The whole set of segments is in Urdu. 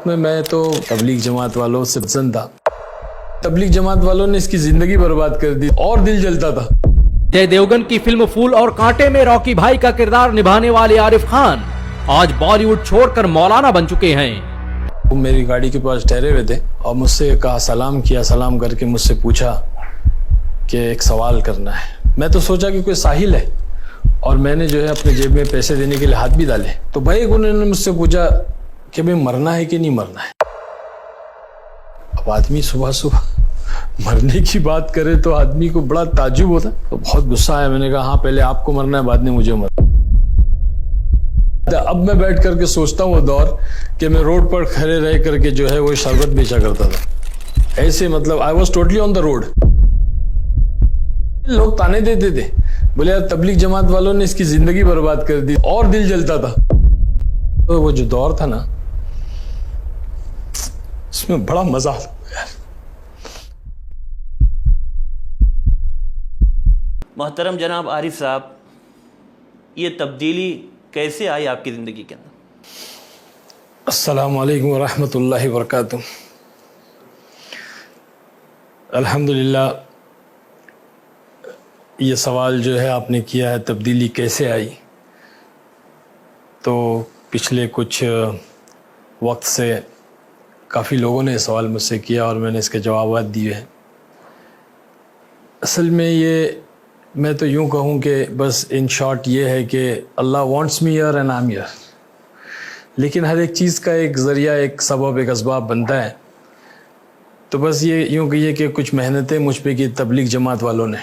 وقت میں تو تبلیغ جماعت والوں سے پسند تھا. تبلیغ جماعت والوں نے اس کی زندگی برباد کر دی اور دل جلتا تھا. جے دیوگن کی فلم پھول اور کانٹے میں راکی بھائی کا کردار نبھانے والے عارف خان آج بالی ووڈ چھوڑ کر مولانا بن چکے ہیں. وہ میری گاڑی کے پاس ٹھہرے ہوئے تھے اور مجھ سے کہا، سلام کیا، سلام کر کے مجھ سے پوچھا کہ ایک سوال کرنا ہے. میں تو سوچا کہ کوئی ساحل ہے اور میں نے جو ہے اپنے جیب میں پیسے دینے کے لیے ہاتھ بھی ڈالے. تو بھائی انہوں نے مجھ سے پوچھا کہ بھئی مرنا ہے کہ نہیں مرنا ہے. اب آدمی صبح صبح مرنے کی بات کرے تو آدمی کو بڑا تعجب ہوتا. تو بہت غصہ آیا. میں نے کہا ہاں پہلے آپ کو مرنا ہے، بعد میں مجھے مرنا. اب میں بیٹھ کر کے سوچتا ہوں وہ دور کہ میں روڈ پر کھڑے رہ کر کے جو ہے وہ شربت بیچا کرتا تھا. ایسے مطلب I was totally on the road. لوگ تانے دیتے تھے، بولے یار تبلیغ جماعت والوں نے اس کی زندگی برباد کر دی اور دل جلتا تھا. تو وہ جو دور تھا نا، اس میں بڑا مزہ آتا یار. محترم جناب عارف صاحب، یہ تبدیلی کیسے آئی آپ کی زندگی کے اندر؟ السلام علیکم ورحمۃ اللہ وبرکاتہ. الحمدللہ، یہ سوال جو ہے آپ نے کیا ہے تبدیلی کیسے آئی، تو پچھلے کچھ وقت سے کافی لوگوں نے یہ سوال مجھ سے کیا اور میں نے اس کے جوابات دیے ہیں. اصل میں یہ میں تو یوں کہوں کہ بس ان شارٹ یہ ہے کہ Allah wants me here and I am here. لیکن ہر ایک چیز کا ایک ذریعہ، ایک سبب، ایک اسباب بنتا ہے. تو بس یہ یوں کہیے کہ کچھ محنتیں مجھ پہ کی تبلیغ جماعت والوں نے.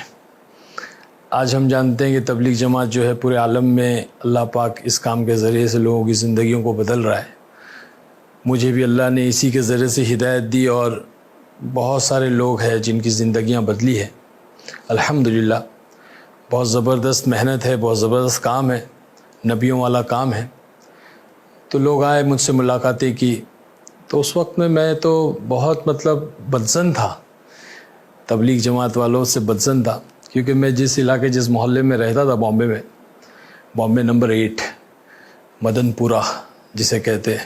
آج ہم جانتے ہیں کہ تبلیغ جماعت جو ہے پورے عالم میں اللہ پاک اس کام کے ذریعے سے لوگوں کی زندگیوں کو بدل رہا ہے. مجھے بھی اللہ نے اسی کے ذریعے سے ہدایت دی اور بہت سارے لوگ ہیں جن کی زندگیاں بدلی ہیں. الحمدللہ، بہت زبردست محنت ہے، بہت زبردست کام ہے، نبیوں والا کام ہے. تو لوگ آئے، مجھ سے ملاقاتیں کی. تو اس وقت میں تو بہت بدظن تھا، تبلیغ جماعت والوں سے بدظن تھا. کیونکہ میں جس علاقے، جس محلے میں رہتا تھا بامبے میں، بامبے نمبر 8 مدن پورہ جسے کہتے ہیں،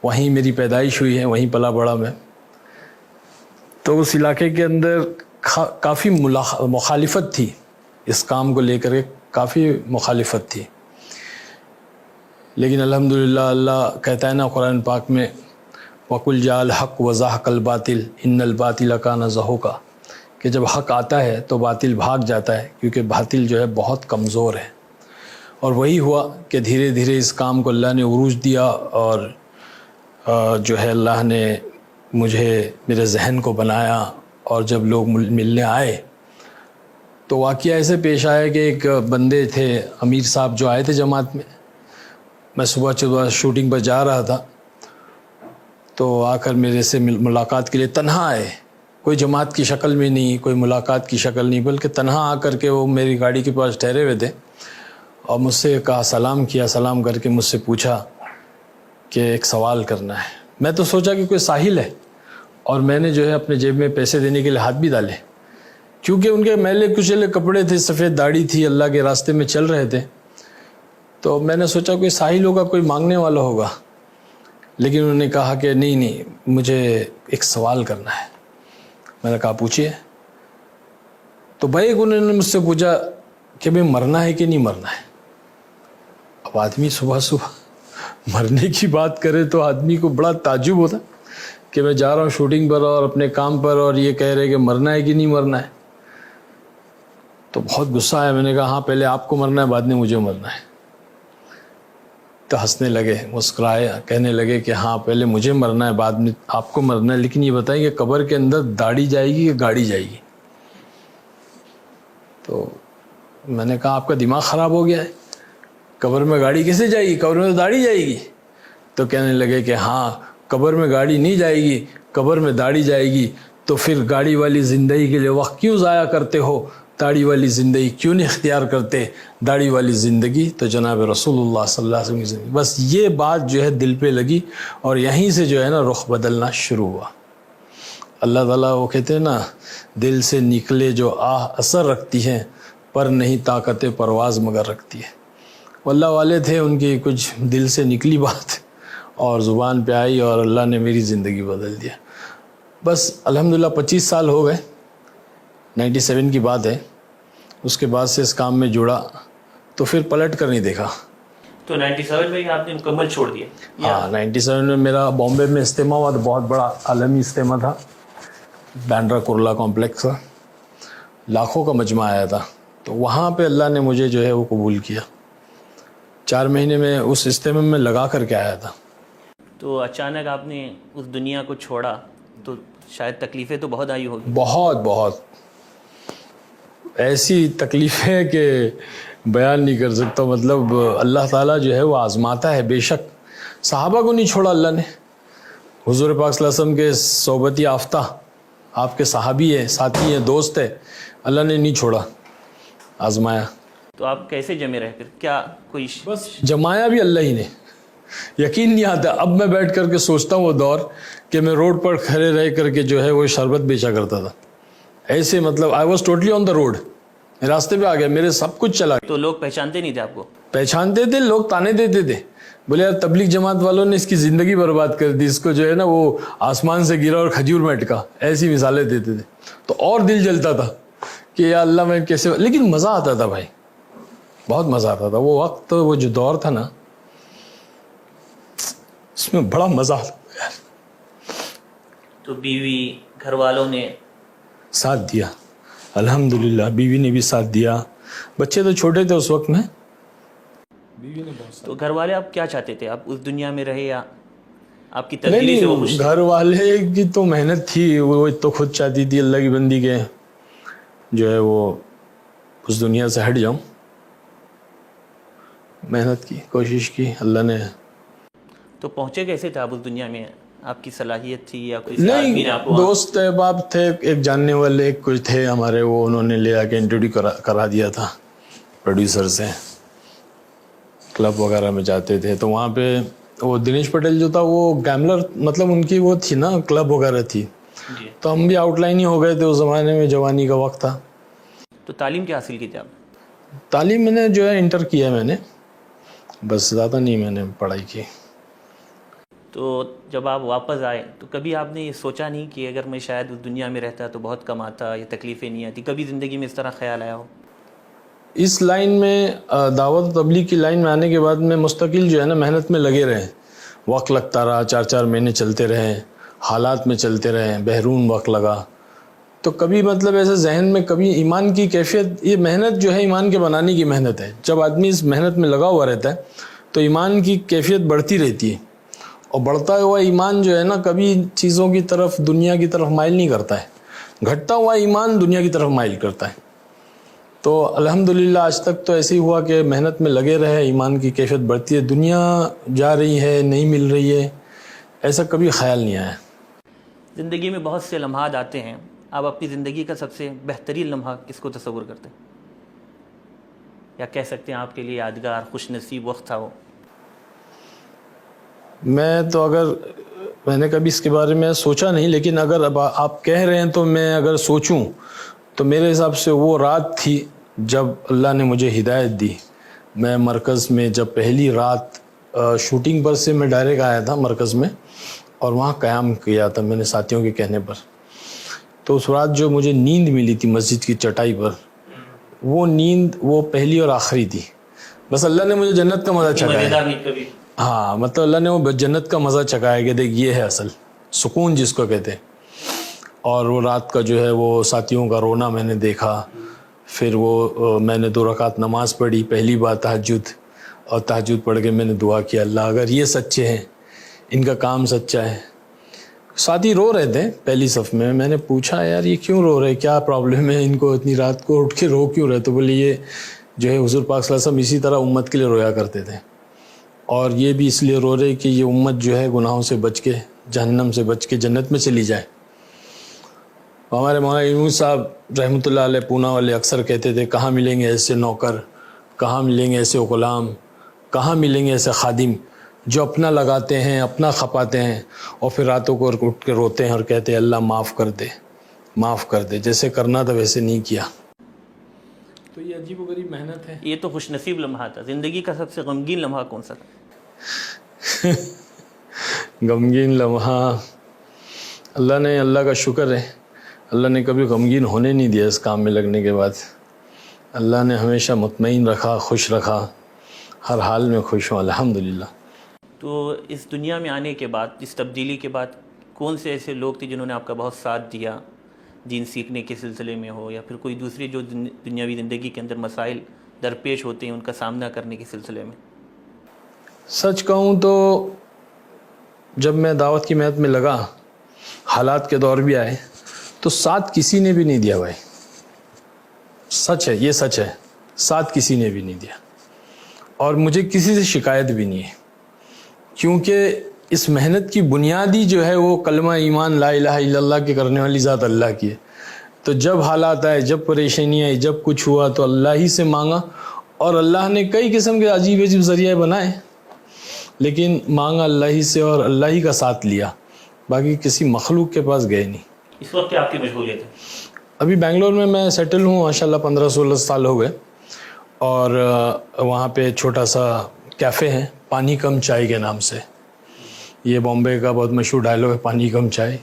وہیں میری پیدائش ہوئی ہے، وہیں پلا بڑا میں. تو اس علاقے کے اندر کافی مخالفت تھی اس کام کو لے کر کے، کافی مخالفت تھی. لیکن الحمدللہ اللہ کہتا ہے نا قرآن پاک میں، وَقُلْ جَاءَ الْحَقُّ وَزَهَقَ الْبَاطِلُ إِنَّ الْبَاطِلَ كَانَ زَهُوقًا، کہ جب حق آتا ہے تو باطل بھاگ جاتا ہے، کیونکہ باطل جو ہے بہت کمزور ہے. اور وہی ہوا کہ دھیرے دھیرے اس کام کو اللہ نے عروج دیا اور جو ہے اللہ نے مجھے میرے ذہن کو بنایا. اور جب لوگ ملنے آئے تو واقعہ ایسے پیش آیا کہ ایک بندے تھے، امیر صاحب جو آئے تھے جماعت میں. میں صبح شوٹنگ پر جا رہا تھا تو آ کر میرے سے ملاقات کے لیے تنہا آئے. کوئی جماعت کی شکل میں نہیں، کوئی ملاقات کی شکل نہیں، بلکہ تنہا آ کر کے وہ میری گاڑی کے پاس ٹھہرے ہوئے تھے اور مجھ سے کہا، سلام کیا، سلام کر کے مجھ سے پوچھا کہ ایک سوال کرنا ہے. میں تو سوچا کہ کوئی ساحل ہے اور میں نے جو ہے اپنے جیب میں پیسے دینے کے لیے ہاتھ بھی ڈالے. کیونکہ ان کے میلے کچیلے کپڑے تھے، سفید داڑھی تھی، اللہ کے راستے میں چل رہے تھے. تو میں نے سوچا کوئی ساحل ہوگا، کوئی مانگنے والا ہوگا. لیکن انہوں نے کہا کہ نہیں، مجھے ایک سوال کرنا ہے. میں نے کہا پوچھیے. تو بھائی انہوں نے مجھ سے پوچھا کہ بھئی مرنا ہے کہ نہیں مرنا ہے. اب آدمی صبح صبح مرنے کی بات کرے تو آدمی کو بڑا تعجب ہوتا کہ میں جا رہا ہوں شوٹنگ پر اور اپنے کام پر اور یہ کہہ رہے کہ مرنا ہے کہ نہیں مرنا ہے. تو بہت غصہ آیا. میں نے کہا ہاں پہلے آپ کو مرنا ہے، بعد میں مجھے مرنا ہے. تو ہنسنے لگے، مسکرائے، کہنے لگے کہ ہاں پہلے مجھے مرنا ہے، بعد میں آپ کو مرنا ہے. لیکن یہ بتائیں کہ قبر کے اندر داڑھی جائے گی کہ گاڑی جائے گی؟ تو میں نے کہا آپ کا دماغ خراب ہو گیا ہے، قبر میں گاڑی کیسے جائے گی؟ قبر میں تو داڑھی جائے گی. تو کہنے لگے کہ ہاں قبر میں گاڑی نہیں جائے گی، قبر میں داڑھی جائے گی. تو پھر گاڑی والی زندگی کے لیے وقت کیوں ضائع کرتے ہو؟ داڑھی والی زندگی کیوں نہیں اختیار کرتے؟ داڑھی والی زندگی تو جناب رسول اللہ صلی اللہ علیہ وسلم کی زندگی. بس یہ بات جو ہے دل پہ لگی اور یہیں سے جو ہے نا رخ بدلنا شروع ہوا. اللہ تعالیٰ وہ کہتے ہیں نا، دل سے نکلے جو آہ اثر رکھتی ہیں، پر نہیں طاقت پرواز مگر رکھتی ہے. اللہ والے تھے، ان کی کچھ دل سے نکلی بات اور زبان پہ آئی اور اللہ نے میری زندگی بدل دیا. بس الحمدللہ 25 سال ہو گئے, 97 کی بات ہے. اس کے بعد سے اس کام میں جڑا تو پھر پلٹ کر نہیں دیکھا. تو 97 میں آپ نے مکمل چھوڑ دیا؟ ہاں 97 میں میرا بامبے میں اجتماع ہوا, تو بہت بڑا عالمی اجتماع تھا, بینڈرا کرلا کمپلیکس کا, لاکھوں کا مجمع آیا تھا. تو وہاں پہ اللہ نے مجھے جو ہے وہ قبول کیا. 4 مہینے میں اس اجتماع میں لگا کر کے آیا تھا. تو اچانک آپ نے اس دنیا کو چھوڑا تو شاید تکلیفیں تو بہت آئی ہوگی. بہت بہت ایسی تکلیفیں کہ بیان نہیں کر سکتا. مطلب اللہ تعالیٰ جو ہے وہ آزماتا ہے. بے شک صحابہ کو نہیں چھوڑا اللہ نے. حضور پاک صلی اللہ علیہ وسلم کے صحبت یافتہ آپ کے صحابی ہیں, ساتھی ہیں, دوست ہیں, اللہ نے نہیں چھوڑا, آزمایا. تو آپ کیسے جمے رہے پھر؟ کیا کوئی بس جمایا بھی اللہ ہی نے. یقین نہیں آتا. اب میں بیٹھ کر کے سوچتا ہوں وہ دور کہ میں روڈ پر کھڑے رہ کر کے جو ہے وہ شربت بیچا کرتا تھا. ایسے مطلب I was totally on the road, راستے پہ آ گیا, میرے سب کچھ چلا گیا. تو لوگ پہچانتے نہیں تھے آپ کو؟ پہچانتے تھے, لوگ تانے دیتے تھے, بولے یار تبلیغ جماعت والوں نے اس کی زندگی برباد کر دی, اس کو جو ہے نا وہ آسمان سے گرا اور کھجور میں اٹکا, ایسی مثالیں دیتے تھے. تو اور دل جلتا تھا کہ یا اللہ میں کیسے, لیکن مزہ آتا تھا بھائی, بہت مزہ آتا تھا. وہ وقت, وہ جو دور تھا نا, اس میں بڑا مزہ آتا تھا یار. تو بیوی گھر والوں نے ساتھ دیا الحمدللہ, بیوی نے بھی ساتھ دیا. بچے تو چھوٹے تھے اس وقت میں. بیوی نے بہت تو گھر والے آپ کیا چاہتے تھے؟ آپ اس دنیا میں رہے یا آپ کی تبدیلی سے وہ خوش نہیں, تھے؟ گھر والے کی تو محنت تھی, وہ تو خود چاہتی تھی اللہ کی بندی کے جو ہے وہ اس دنیا سے ہٹ جاؤں. محنت کی, کوشش کی, اللہ نے. تو پہنچے کیسے تھے آپ اس دنیا میں؟ آپ کی صلاحیت تھی یا کوئی آدمی نے آپ نہیں, کو؟ دوست احباب تھے, ایک جاننے والے کچھ تھے ہمارے, وہ انہوں نے لے آ کے انٹروڈیو کرا دیا تھا پروڈیوسر سے. کلب وغیرہ میں جاتے تھے تو وہاں پہ وہ دنیش پٹیل جو تھا وہ گیملر, مطلب ان کی وہ تھی نا, کلب وغیرہ تھی. جی. تو ہم بھی آؤٹ لائن ہی ہو گئے تھے اس زمانے میں, جوانی کا وقت تھا. تو تعلیم کیا حاصل کی تھی آپ؟ تعلیم میں نے جو ہے انٹر کیا میں نے, بس زیادہ نہیں میں نے پڑھائی کی. تو جب آپ واپس آئے تو کبھی آپ نے یہ سوچا نہیں کہ اگر میں شاید اس دنیا میں رہتا تو بہت کم آتا, یہ تکلیفیں نہیں آتی؟ کبھی زندگی میں اس طرح خیال آیا ہو؟ اس لائن میں, دعوت و تبلیغ کی لائن میں آنے کے بعد میں مستقل جو ہے نا محنت میں لگے رہے. وقت لگتا رہا, 4 مہینے چلتے رہے, حالات میں چلتے رہے, بحرون وقت لگا. تو کبھی مطلب ایسے ذہن میں کبھی ایمان کی کیفیت, یہ محنت جو ہے ایمان کے بنانے کی محنت ہے. جب آدمی اس محنت میں لگا ہوا رہتا ہے تو ایمان کی کیفیت بڑھتی رہتی ہے, اور بڑھتا ہوا ایمان جو ہے نا کبھی چیزوں کی طرف, دنیا کی طرف مائل نہیں کرتا ہے. گھٹتا ہوا ایمان دنیا کی طرف مائل کرتا ہے. تو الحمدللہ آج تک تو ایسے ہی ہوا کہ محنت میں لگے رہے, ایمان کی کیفیت بڑھتی ہے. دنیا جا رہی ہے, نہیں مل رہی ہے, ایسا کبھی خیال نہیں آیا. زندگی میں بہت سے لمحات آتے ہیں, آپ اپنی زندگی کا سب سے بہترین لمحہ کس کو تصور کرتے ہیں؟ یا کہہ سکتے ہیں آپ کے لیے یادگار, خوش نصیب وقت تھا وہ؟ میں تو اگر, میں نے کبھی اس کے بارے میں سوچا نہیں, لیکن اگر اب آپ کہہ رہے ہیں تو میں اگر سوچوں تو میرے حساب سے وہ رات تھی جب اللہ نے مجھے ہدایت دی. میں مرکز میں جب پہلی رات شوٹنگ پر سے میں ڈائریکٹ آیا تھا مرکز میں, اور وہاں قیام کیا تھا میں نے ساتھیوں کے کہنے پر. تو اس رات جو مجھے نیند ملی تھی مسجد کی چٹائی پر, وہ نیند وہ پہلی اور آخری تھی. بس اللہ نے مجھے جنت کا مزہ چکھایا. ہاں, مطلب اللہ نے وہ جنت کا مزہ چکھایا کہ دیکھ یہ ہے اصل سکون جس کو کہتے ہیں. اور وہ رات کا جو ہے وہ ساتھیوں کا رونا میں نے دیکھا. پھر وہ میں نے 2 رکعت نماز پڑھی, پہلی بار تہجد, اور تہجد پڑھ کے میں نے دعا کیا, اللہ اگر یہ سچے ہیں, ان کا کام سچا ہے. ساتھی رو رہے تھے پہلی صف میں. میں نے پوچھا یار یہ کیوں رو رہے, کیا پرابلم ہے ان کو, اتنی رات کو اٹھ کے رو کیوں رہے؟ تو بولے یہ جو ہے حضور پاک صلی اللہ علیہ وسلم اسی طرح امت کے لیے رویا کرتے تھے, اور یہ بھی اس لیے رو رہے کہ یہ امت جو ہے گناہوں سے بچ کے, جہنم سے بچ کے جنت میں چلی جائے. ہمارے مولانا یونس صاحب رحمۃ اللہ علیہ پونا والے اکثر کہتے تھے کہاں ملیں گے ایسے نوکر, کہاں ملیں گے ایسے غلام, کہاں ملیں گے ایسے خادم جو اپنا لگاتے ہیں, اپنا کھپاتے ہیں, اور پھر راتوں کو اٹھ کے روتے ہیں اور کہتے ہیں اللہ معاف کر دے, معاف کر دے, جیسے کرنا تھا ویسے نہیں کیا. تو یہ عجیب و غریب محنت ہے. یہ تو خوش نصیب لمحہ تھا. زندگی کا سب سے غمگین لمحہ کون سا تھا؟ غمگین لمحہ اللہ کا شکر ہے، اللہ نے کبھی غمگین ہونے نہیں دیا اس کام میں لگنے کے بعد. اللہ نے ہمیشہ مطمئن رکھا، خوش رکھا، ہر حال میں خوش ہوں الحمدللہ. تو اس دنیا میں آنے کے بعد، اس تبدیلی کے بعد، کون سے ایسے لوگ تھے جنہوں نے آپ کا بہت ساتھ دیا، دین سیکھنے کے سلسلے میں ہو یا پھر کوئی دوسری جو دنیاوی زندگی کے اندر مسائل درپیش ہوتے ہیں ان کا سامنا کرنے کے سلسلے میں؟ سچ کہوں تو جب میں دعوت کی محنت میں لگا، حالات کے دور بھی آئے تو ساتھ کسی نے بھی نہیں دیا بھائی. سچ ہے، یہ سچ ہے، ساتھ کسی نے بھی نہیں دیا اور مجھے کسی سے شکایت بھی نہیں ہے، کیونکہ اس محنت کی بنیادی جو ہے وہ کلمہ ایمان لا الہ الا اللہ کے کرنے والی ذات اللہ کی ہے. تو جب حالات آئے، جب پریشانی آئی، جب کچھ ہوا تو اللہ ہی سے مانگا اور اللہ نے کئی قسم کے عجیب عجیب ذریعے بنائے، لیکن مانگا اللہ ہی سے اور اللہ ہی کا ساتھ لیا، باقی کسی مخلوق کے پاس گئے نہیں. اس وقت کیا آپ کی مشغولیت ہے؟ ابھی بنگلور میں سیٹل ہوں ماشاءاللہ، 15-16 سال ہو گئے، اور وہاں پہ چھوٹا سا کیفے ہے پانی کم چائے کے نام سے. یہ بامبے کا بہت مشہور ڈائلاگ ہے، پانی کم چائے.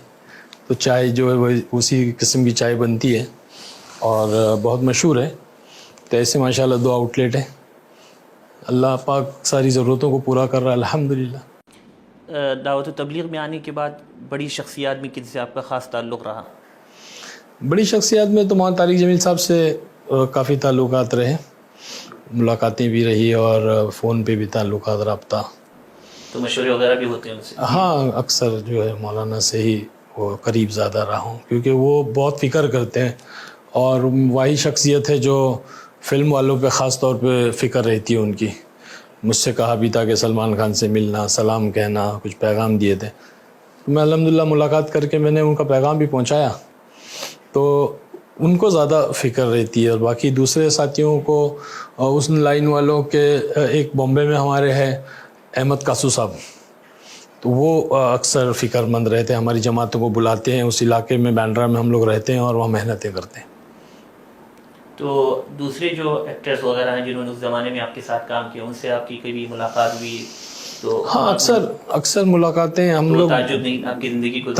تو چائے جو ہے وہ اسی قسم کی چائے بنتی ہے اور بہت مشہور ہے. تو ایسے ماشاءاللہ 2 آؤٹ لیٹ ہیں. اللہ پاک ساری ضرورتوں کو پورا کر رہا ہے الحمدللہ. دعوت و تبلیغ میں آنے کے بعد بڑی شخصیات میں کن سے آپ کا خاص تعلق رہا؟ بڑی شخصیات میں تو مولانا طارق جمیل صاحب سے کافی تعلقات رہے، ملاقاتیں بھی رہی اور فون پہ بھی تعلقات، رابطہ. تو مشورے وغیرہ بھی ہوتے ہیں ان سے؟ ہاں، اکثر جو ہے مولانا سے ہی وہ قریب زیادہ رہا ہوں، کیونکہ وہ بہت فکر کرتے ہیں اور وہی شخصیت ہے جو فلم والوں پہ خاص طور پہ فکر رہتی ہے ان کی. مجھ سے کہا بھی تھا کہ سلمان خان سے ملنا، سلام کہنا، کچھ پیغام دیے تھے. میں الحمدللہ ملاقات کر کے میں نے ان کا پیغام بھی پہنچایا، تو ان کو زیادہ فکر رہتی ہے. اور باقی دوسرے ساتھیوں کو اس لائن والوں کے، ایک بامبے میں ہمارے ہے احمد کاسو صاحب، تو وہ اکثر فکر مند رہتے ہیں، ہماری جماعتوں کو بلاتے ہیں. اس علاقے میں بینڈرا میں ہم لوگ رہتے ہیں اور وہاں محنتیں کرتے ہیں. تو دوسرے جو ایکٹرز وغیرہ ہیں جنہوں نے اس زمانے میں آپ کے ساتھ کام کیا، ان سے آپ کی کبھی ملاقات ہوئی؟ تو ہاں، اکثر ملاقاتیں ہم لوگ، تعجب نہیں آپ کی زندگی کو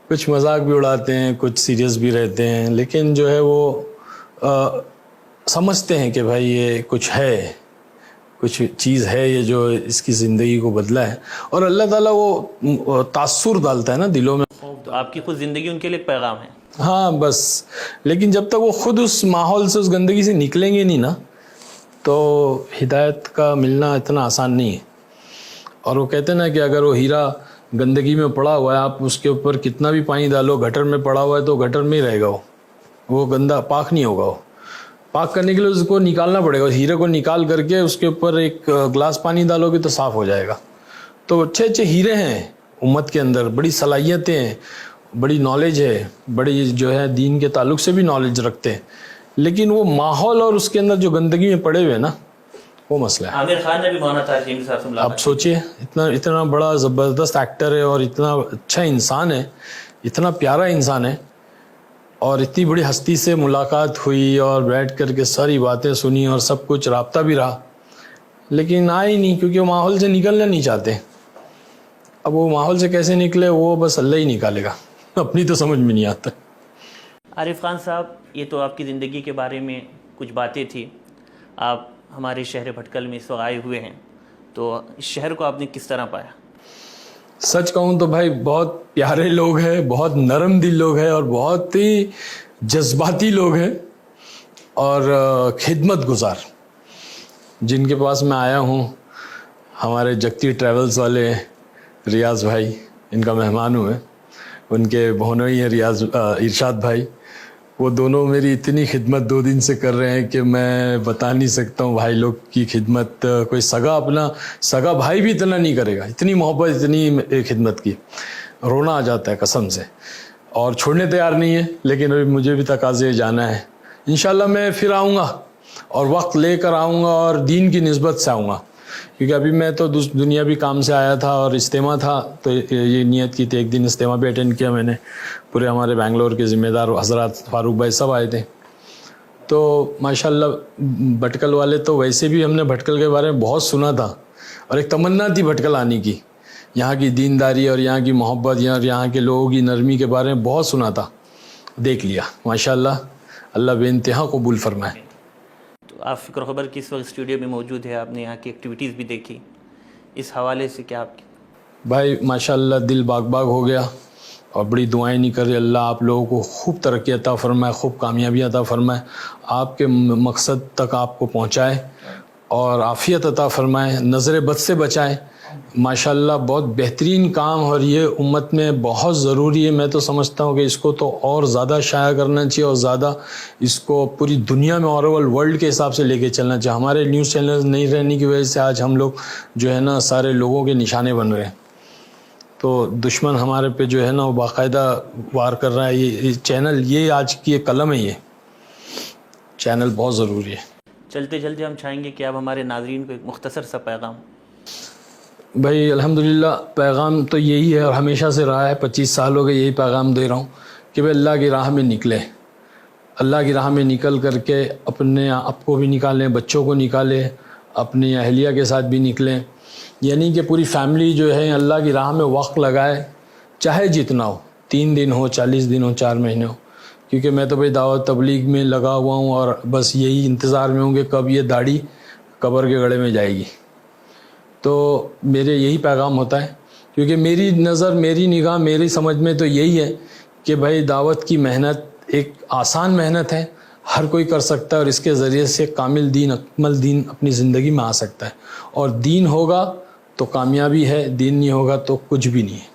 کچھ مذاق بھی اڑاتے ہیں، کچھ سیریس بھی رہتے ہیں، لیکن جو ہے وہ سمجھتے ہیں کہ بھائی یہ کچھ ہے، کچھ چیز ہے یہ جو اس کی زندگی کو بدلا ہے. اور اللہ تعالیٰ وہ تاثر ڈالتا ہے نا دلوں میں. تو آپ کی خود زندگی ان کے لیے ایک پیغام ہے. ہاں بس، لیکن جب تک وہ خود اس ماحول سے، اس گندگی سے نکلیں گے نہیں نا، تو ہدایت کا ملنا اتنا آسان نہیں ہے. اور وہ کہتے ہیں نا کہ اگر وہ ہیرا گندگی میں پڑا ہوا ہے، آپ اس کے اوپر کتنا بھی پانی ڈالو، گٹر میں پڑا ہوا ہے تو گٹر میں ہی رہے گا، وہ گندا پاک نہیں ہوگا. وہ پاک کرنے کے لیے اس کو نکالنا پڑے گا. ہیرے کو نکال کر کے اس کے اوپر ایک گلاس پانی ڈالو گے تو صاف ہو جائے گا. تو اچھے ہیرے ہیں امت کے اندر، بڑی صلاحیتیں ہیں، بڑی نالج ہے، بڑی جو ہے دین کے تعلق سے بھی نالج رکھتے ہیں، لیکن وہ ماحول اور اس کے اندر جو گندگی میں پڑے ہوئے نا، وہ مسئلہ ہے. عامر خان نے بھی مولانا طارق جمیل صاحب سے ملاقات. آپ سوچئے، اتنا بڑا زبردست ایکٹر ہے اور اتنا اچھا انسان ہے، اتنا پیارا انسان ہے، اور اتنی بڑی ہستی سے ملاقات ہوئی اور بیٹھ کر کے ساری باتیں سنی اور سب کچھ رابطہ بھی رہا، لیکن آئے ہی نہیں، کیونکہ وہ ماحول سے نکلنا نہیں چاہتے. اب وہ ماحول سے کیسے نکلے، وہ بس اللہ ہی نکالے گا، اپنی تو سمجھ میں نہیں آتا. عارف خان صاحب، یہ تو آپ کی زندگی کے بارے میں کچھ باتیں تھی. آپ ہمارے شہر بھٹکل میں اس وقت آئے ہوئے ہیں، تو اس شہر کو آپ نے کس طرح پایا؟ سچ کہوں تو بھائی بہت پیارے لوگ ہیں، بہت نرم دل لوگ ہیں اور بہت ہی جذباتی لوگ ہیں اور خدمت گزار. جن کے پاس میں آیا ہوں، ہمارے جگتی ٹریولز والے ریاض بھائی، ان کا مہمان ہوں میں، ان کے بہنوئی ہیں ارشاد بھائی، وہ دونوں میری اتنی خدمت 2 دن سے کر رہے ہیں کہ میں بتا نہیں سکتا ہوں. بھائی لوگ کی خدمت کوئی اپنا سگا بھائی بھی اتنا نہیں کرے گا، اتنی محبت، اتنی خدمت کی، رونا آ جاتا ہے قسم سے. اور چھوڑنے تیار نہیں ہے، لیکن ابھی مجھے بھی تقاضے جانا ہے. انشاءاللہ میں پھر آؤں گا اور وقت لے کر آؤں گا اور دین کی نسبت سے آؤں گا، کیونکہ ابھی میں تو دنیاوی کام سے آیا تھا اور اجتماع تھا، تو یہ نیت کی تھی ایک دن اجتماع بھی اٹینڈ کیا میں نے. پورے ہمارے بنگلور کے ذمہ دار حضرات، فاروق بھائی سب آئے تھے. تو ماشاءاللہ بھٹکل والے تو ویسے بھی ہم نے بھٹکل کے بارے میں بہت سنا تھا، اور ایک تمنا تھی بھٹکل آنے کی. یہاں کی دینداری اور یہاں کی محبت اور یہاں کے لوگوں کی نرمی کے بارے میں بہت سنا تھا, دیکھ لیا. ماشاءاللہ اللہ بے انتہا قبول فرمائے. تو آپ فکر و خبر کس وقت اسٹوڈیو میں موجود ہے, آپ نے یہاں کی ایکٹیویٹیز بھی دیکھی, اس حوالے سے کیا آپ کی؟ بھائی ماشاءاللہ دل باغ باغ ہو گیا اور بڑی دعائیں نہیں کر رہے. اللہ آپ لوگوں کو خوب ترقی عطا فرمائے, خوب کامیابی عطا فرمائے, آپ کے مقصد تک آپ کو پہنچائے اور عافیت عطا فرمائے, نظر بد سے بچائے. ماشاءاللہ بہت بہترین کام, اور یہ امت میں بہت ضروری ہے. میں تو سمجھتا ہوں کہ اس کو تو اور زیادہ شائع کرنا چاہیے اور زیادہ اس کو پوری دنیا میں اور ورلڈ کے حساب سے لے کے چلنا چاہیے. ہمارے نیوز چینل نہیں رہنے کی وجہ سے آج ہم لوگ جو ہے نا سارے لوگوں کے نشانے بن رہے ہیں. تو دشمن ہمارے پہ جو ہے نا وہ باقاعدہ وار کر رہا ہے. یہ چینل, یہ آج کی ایک قلم ہے, یہ چینل بہت ضروری ہے. چلتے چلتے ہم چاہیں گے کہ آپ ہمارے ناظرین کو ایک مختصر سا پیغام. بھائی الحمدللہ پیغام تو یہی ہے اور ہمیشہ سے رہا ہے, 25 سال ہو گئے یہی پیغام دے رہا ہوں کہ بھائی اللہ کی راہ میں نکلے. اللہ کی راہ میں نکل کر کے اپنے آپ کو بھی نکالیں, بچوں کو نکالیں, اپنی اہلیہ کے ساتھ بھی نکلیں. یعنی کہ پوری فیملی جو ہے اللہ کی راہ میں وقت لگائے, چاہے جتنا ہو, 3 دن ہو, 40 دن ہو, 4 مہینے ہو. کیونکہ میں تو بھائی دعوت تبلیغ میں لگا ہوا ہوں اور بس یہی انتظار میں ہوں کہ کب یہ داڑھی قبر کے گڑھے میں جائے گی. تو میرے یہی پیغام ہوتا ہے, کیونکہ میری نظر, میری نگاہ, میری سمجھ میں تو یہی ہے کہ بھائی دعوت کی محنت ایک آسان محنت ہے, ہر کوئی کر سکتا ہے اور اس کے ذریعے سے کامل دین, اکمل دین اپنی زندگی میں آ سکتا ہے. اور دین ہوگا تو کامیابی ہے, دین نہیں ہوگا تو کچھ بھی نہیں ہے.